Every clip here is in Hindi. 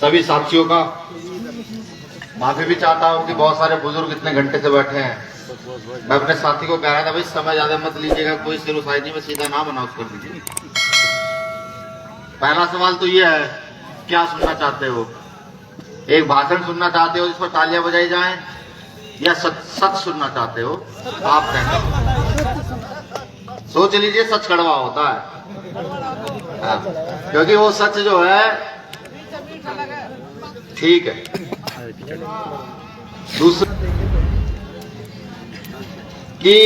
सभी साथियों का माफी भी चाहता हूँ कि बहुत सारे बुजुर्ग इतने घंटे से बैठे हैं। मैं अपने साथी को कह रहा था भाई समय ज्यादा मत लीजिएगा, कोई सिर सोसाइटी में सीधा नाम अनाउंस कर दीजिए। पहला सवाल तो ये है, क्या सुनना चाहते हो? एक भाषण सुनना चाहते हो जिस पर तालियां बजाई जाएं, या सच सुनना चाहते हो? आप कहें, सोच लीजिए। सच कड़वा होता है, क्योंकि वो सच जो है ठीक है। दूसरा कि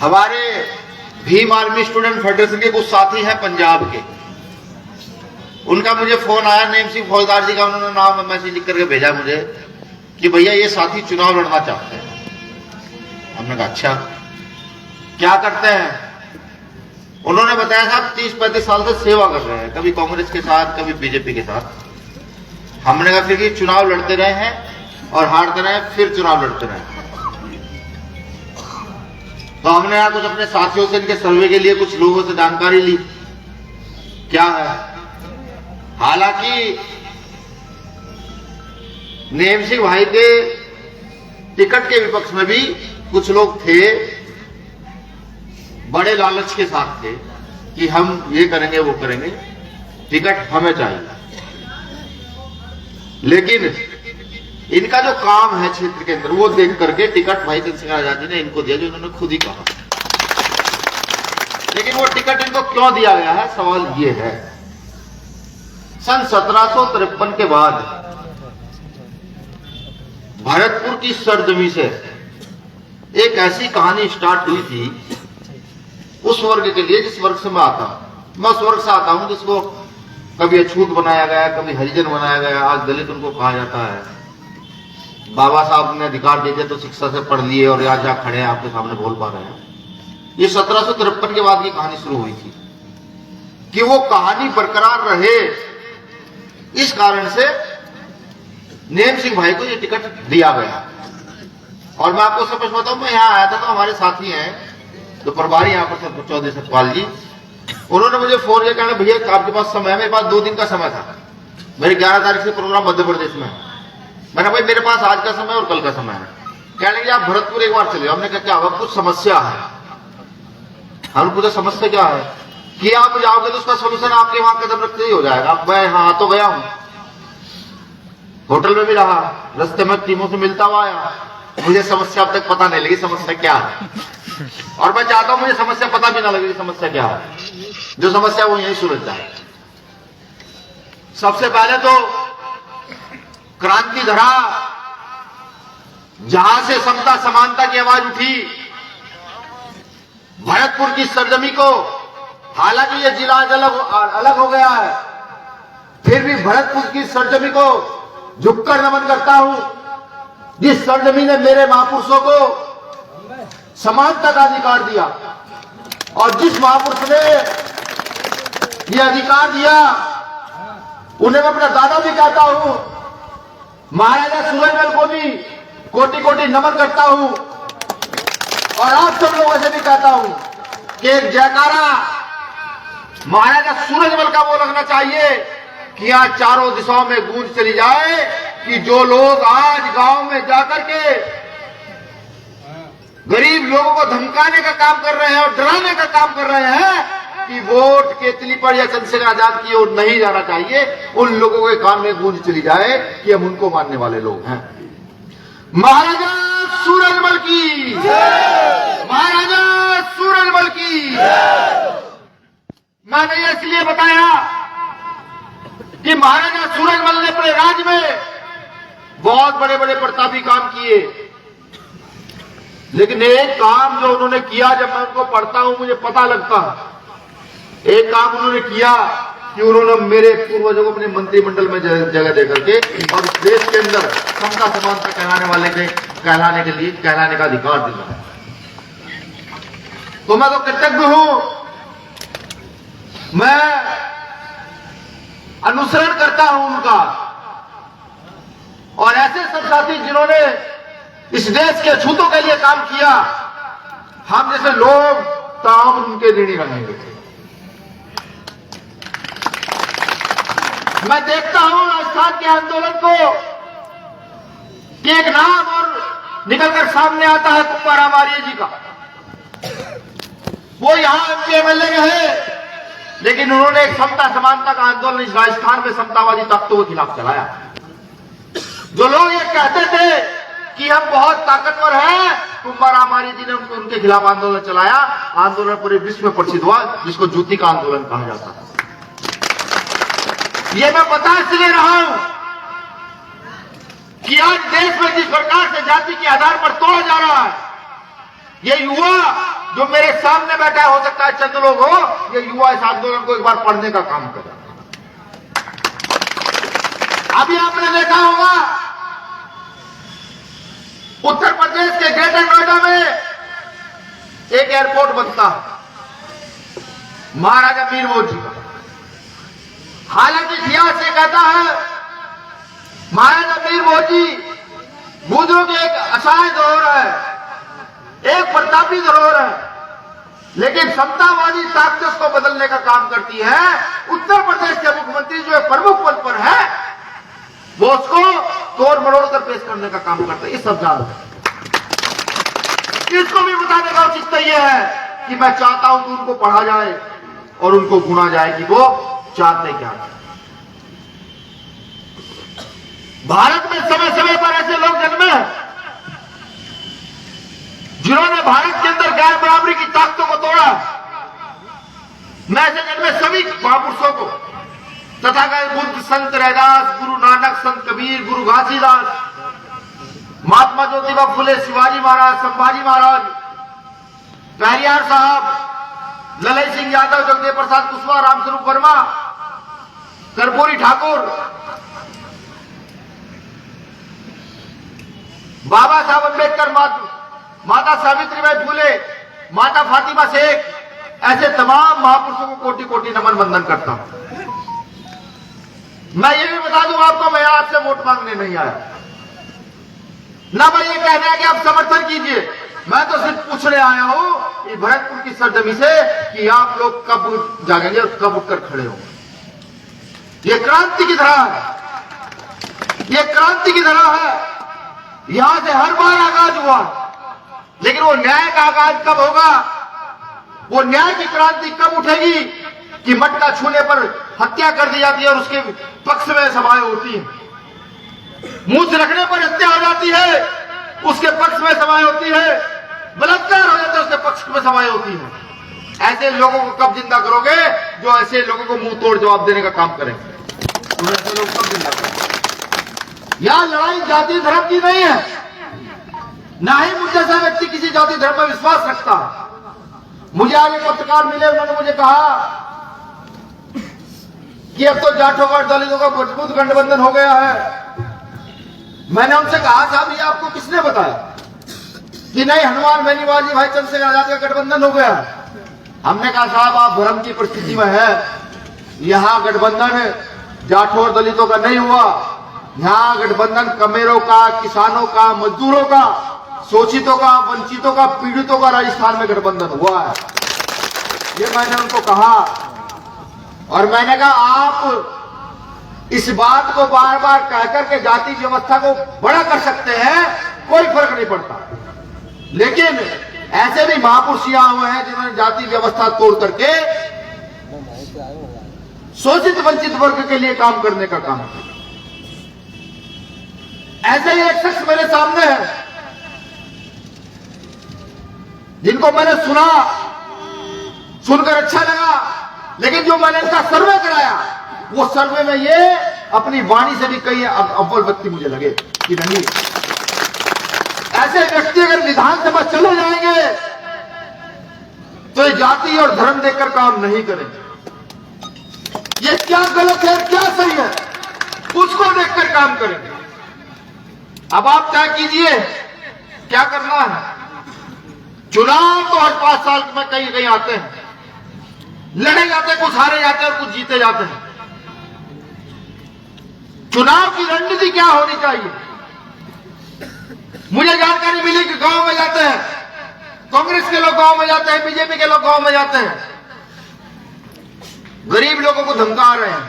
हमारे भीम आर्मी स्टूडेंट फेडरेशन के कुछ साथी हैं पंजाब के, उनका मुझे फोन आया, नेम सिंह फौजदार जी का उन्होंने नाम मैसेज लिख करके भेजा मुझे कि भैया ये साथी चुनाव लड़ना चाहते हैं। हमने कहा अच्छा क्या करते हैं? उन्होंने बताया साहब 30-35 साल से सेवा कर रहे हैं, कभी कांग्रेस के साथ कभी बीजेपी के साथ। हमने कहा फिर कि चुनाव लड़ते रहे हैं और हारते रहे, फिर चुनाव लड़ते रहे। तो हमने यहाँ कुछ अपने साथियों से इनके सर्वे के लिए कुछ लोगों से जानकारी ली क्या है। हालांकि नेम सिंह भाई के टिकट के विपक्ष में भी कुछ लोग थे, बड़े लालच के साथ थे कि हम ये करेंगे वो करेंगे, टिकट हमें चाहिए। लेकिन इनका जो काम है क्षेत्र के अंदर वो देख करके टिकट भाई चंद्रशेखर आजाद जी ने इनको दिया, जो इन्होंने खुद ही कहा। लेकिन वो टिकट इनको क्यों दिया गया है, सवाल ये है। सन 1753 के बाद भरतपुर की सरजमी से एक ऐसी कहानी स्टार्ट हुई थी उस वर्ग के लिए जिस वर्ग से मैं आता हूं। मैं उस वर्ग से आता हूं जिसको कभी अछूत बनाया गया, कभी हरिजन बनाया गया, आज दलित उनको कहा जाता है। बाबा साहब ने अधिकार दे दिया तो शिक्षा से पढ़ लिए और आज जहां खड़े हैं आपके सामने बोल पा रहे हैं। ये 1753 के बाद की कहानी शुरू हुई थी कि वो कहानी बरकरार रहे, इस कारण से नेम सिंह भाई को ये टिकट दिया गया। और मैं आपको सब कुछ बताऊं, मैं यहाँ आया था तो हमारे साथी हैं तो प्रभारी यहाँ पर चौधरी सतपाल जी, उन्होंने मुझे फोन किया, कहना भैया आपके पास समय है? मेरे पास 2 दिन का समय था। मेरे 11 तारीख से प्रोग्राम मध्य प्रदेश में। मैंने भाई मेरे पास आज का समय और कल का समय है। कहने लगे आप भरतपुर एक बार चले। हमने कहा क्या होगा? कुछ समस्या है। हम पूछा समस्या क्या है? कि आप जाओगे तो उसका सोल्यूशन आपके वहां कदम रखते ही हो जाएगा। मैं यहाँ तो गया हूं, होटल में भी रहा, रास्ते में टीमों से मिलता हुआ आया, मुझे समस्या अब तक पता नहीं लगी समस्या क्या है। और मैं चाहता हूं मुझे समस्या पता भी ना लगे समस्या क्या है, जो समस्या वो यही सुलझ जाए। सबसे पहले तो क्रांति धरा, जहां से समता समानता की आवाज उठी, भरतपुर की सरजमी को, हालांकि ये जिला अलग हो गया है, फिर भी भरतपुर की सरजमी को झुककर नमन करता हूं, जिस सरजमी ने मेरे महापुरुषों को समानता का अधिकार दिया। और जिस महापुरुष ने ये अधिकार दिया उन्हें मैं अपना दादा भी कहता हूं, महाराजा सूरजमल को भी कोटि कोटि नमन करता हूं। और आप सब लोगों से भी कहता हूं कि एक जयकारा महाराजा सूरजमल का वो लगना चाहिए कि यहाँ चारों दिशाओं में गूंज चली जाए कि जो लोग आज गांव में जाकर के गरीब लोगों को धमकाने का काम कर रहे हैं और डराने का काम कर रहे हैं कि वोट केतली पर या चंद्रशेखर आजाद की ओर नहीं जाना चाहिए, उन लोगों के कान में गूंज चली जाए कि हम उनको मानने वाले लोग हैं। महाराजा सूरजमल की, महाराजा सूरजमल की। मैंने ये इसलिए बताया कि महाराजा सूरजमल ने अपने राज में बहुत बड़े बड़े प्रतापी काम किए, लेकिन एक काम जो उन्होंने किया, जब मैं उनको पढ़ता हूं मुझे पता लगता है, एक काम उन्होंने किया कि उन्होंने मेरे पूर्वजों को अपने मंत्रिमंडल में जगह देकर के और देश के अंदर समता समानता कहलाने का अधिकार दिया। तो मैं तो कृतज्ञ हूं, मैं अनुसरण करता हूं उनका। और ऐसे सब साथी जिन्होंने इस देश के अछूतों के लिए काम किया, हम जैसे लोग ताम उनके ऋणी रहेंगे। मैं देखता हूं राजस्थान के आंदोलन को कि एक नाम और निकलकर सामने आता है कुंभाराम आर्य जी का। वो यहां एमपी एमएलए रहे, लेकिन उन्होंने एक समता समानता का आंदोलन इस राजस्थान में समतावादी ताकतों के खिलाफ चलाया। जो लोग ये कहते थे कि हम बहुत ताकतवर हैं, कुंभाराम आर्य जी ने उनके खिलाफ आंदोलन चलाया। आंदोलन पूरे विश्व में प्रसिद्ध हुआ, जिसको जूती का आंदोलन कहा जाता है। ये मैं बता इसलिए रहा हूं कि आज देश में जिस प्रकार से जाति के आधार पर तोड़ा जा रहा है, ये युवा जो मेरे सामने बैठा हो सकता है चंद लोग हो, ये युवा इस आंदोलन को एक बार पढ़ने का काम कर रहा है। अभी आपने देखा होगा उत्तर प्रदेश के ग्रेटर नोएडा में एक एयरपोर्ट बनता है महाराजा मीर मौर्य जी का। हालांकि इतिहास से कहता है महाराजा मीर मौर्य जी गुजरों की एक असहाय धरोहर है, एक प्रतापी धरोहर है, लेकिन समतावादी ताकत उसको बदलने का काम करती है। उत्तर प्रदेश के मुख्यमंत्री जो प्रमुख पद पर है, वो उसको तोड़ मरोड़ कर पेश करने का काम करता है। ये सब जान इसको भी बताने का उचित यह है कि मैं चाहता हूं कि उनको पढ़ा जाए और उनको गुना जाए कि वो चाहते क्या। भारत में समय समय पर ऐसे लोग जन्मे हैं जिन्होंने भारत के अंदर गैर बराबरी की ताकतों को तोड़ा। मैं ऐसे जन्मे सभी महापुरुषों को, तथागत बुद्ध, संत रैदास, गुरु नानक, संत कबीर, गुरु घासीदास, महात्मा ज्योतिबा फुले, शिवाजी महाराज, संभाजी महाराज, पेरियार साहब, ललई सिंह यादव, जगदेव प्रसाद कुशवाहा, रामस्वरूप वर्मा, कर्पूरी ठाकुर, बाबा साहब अम्बेडकर, माता सावित्रीबाई फुले, माता फातिमा शेख, ऐसे तमाम महापुरुषों को कोटि कोटि नमन वंदन करता हूं। मैं ये भी बता दूं आपको, मैं आपसे वोट मांगने नहीं आया, ना मैं ये कहने आया कि आप समर्थन कीजिए। मैं तो सिर्फ पूछने आया हूं ये भरतपुर की सरजमी से कि आप लोग कब जागेंगे और कब उठकर खड़े होंगे। ये क्रांति की तरह है, ये क्रांति की तरह है। यहां से हर बार आगाज हुआ, लेकिन वो न्याय का आगाज कब होगा, वो न्याय की क्रांति कब उठेगी कि मटका छूने पर हत्या कर दी जाती है और उसके पक्ष में सभाएं होती हैं, मुंह रखने पर हत्या हो जाती है, उसके पक्ष में सभाएं होती है, बलात्कार हो जाता है, उसके पक्ष में सभाएं होती है। ऐसे लोगों को कब जिंदा करोगे जो ऐसे लोगों को मुंह तोड़ जवाब देने का काम करेंगे? तो ऐसे लोग कब जिंदा करोगे? यहां लड़ाई जाति धर्म की नहीं है, ना ही मुझे जैसा व्यक्ति किसी जाति धर्म में विश्वास रखता है। मुझे आज एक पत्रकार मिले, उन्होंने मुझे कहा कि अब तो जाटों और दलितों का मजबूत गठबंधन हो गया है। मैंने उनसे कहा साहब ये आपको किसने बताया कि नहीं हनुमान बेनीवाल भाई चंद्रशेखर आजाद का गठबंधन हो गया? हमने कहा साहब आप भ्रम की परिस्थिति में है, यहां गठबंधन जाटों और दलितों का नहीं हुआ, यहां गठबंधन कमेरों का, किसानों का, मजदूरों का, शोषितों का, वंचितों का, पीड़ितों का राजस्थान में गठबंधन हुआ है। ये मैंने उनको कहा और मैंने कहा आप इस बात को बार बार कहकर के जाति व्यवस्था को बड़ा कर सकते हैं, कोई फर्क नहीं पड़ता, लेकिन ऐसे भी महापुरुष यहां हुए हैं जिन्होंने जाति व्यवस्था तोड़ करके शोषित वंचित वर्ग के लिए काम करने का काम किया। ऐसे ही एक शख्स मेरे सामने है जिनको मैंने सुनकर अच्छा लगा, लेकिन जो मैंने इनका सर्वे कराया वो सर्वे में ये अपनी वाणी से भी कई अव्वल व्यक्ति मुझे लगे कि नहीं, ऐसे व्यक्ति अगर विधानसभा चले जाएंगे तो ये जाति और धर्म देखकर काम नहीं करेंगे। ये क्या गलत है क्या सही है उसको देखकर काम करेंगे। अब आप तय कीजिए क्या करना है। चुनाव तो हर 5 साल में कहीं कहीं आते हैं, लड़े जाते हैं, कुछ हारे जाते हैं और कुछ जीते जाते हैं। चुनाव की रणनीति क्या होनी चाहिए? मुझे जानकारी मिली कि गांव में जाते हैं, कांग्रेस के लोग गांव में जाते हैं, बीजेपी के लोग गांव में जाते हैं, गरीब लोगों को धमका रहे हैं,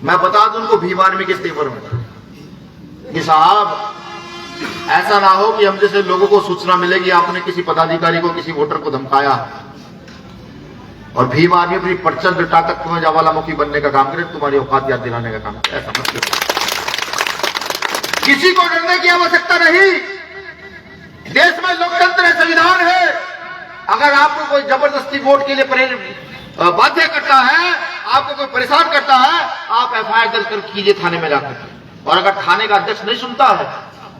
मैं बता दूं उनको भीम आर्मी के तेवर में कि साहब ऐसा ना हो कि हम जैसे लोगों को सूचना मिलेगी आपने किसी पदाधिकारी को, किसी वोटर को धमकाया और भीम आर्मी अपनी प्रचंड ताकत तुम्हें ज्वालामुखी बनने का काम करे, तुम्हारी औकात याद दिलाने का काम करे। ऐसा मत करो। किसी को डरने की आवश्यकता नहीं। देश में लोकतंत्र है, संविधान है। अगर आपको कोई जबरदस्ती वोट के लिए बाध्य करता है, आपको कोई परेशान करता है, आप एफआईआर दर्ज कर कीजिए थाने में जाकर। और अगर थाने का अध्यक्ष नहीं सुनता है,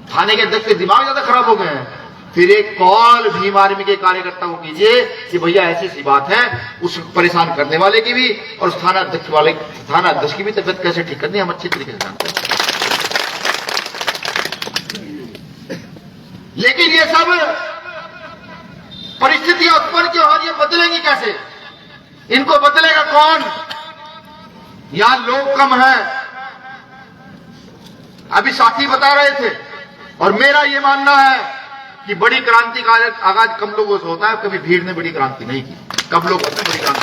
थाने के अध्यक्ष के दिमाग ज्यादा खराब हो गए हैं, फिर एक कॉल भीम आर्मी के कार्यकर्ता को कीजिए कि भैया ऐसी सी बात है, उस परेशान करने वाले की भी और उस थाना अध्यक्ष की भी तबियत कैसे ठीक करनी हम अच्छी तरीके से जानते हैं। लेकिन ये सब परिस्थितियां उत्पन्न क्यों हो रही है, बदलेंगी कैसे? इनको बदलेगा कौन? यहां लोग कम है। अभी साथी बता रहे थे और मेरा यह मानना है कि बड़ी क्रांति का आगाज कम लोगों से होता है। कभी भीड़ ने बड़ी क्रांति नहीं की, कम लोग होते हैं बड़ी क्रांति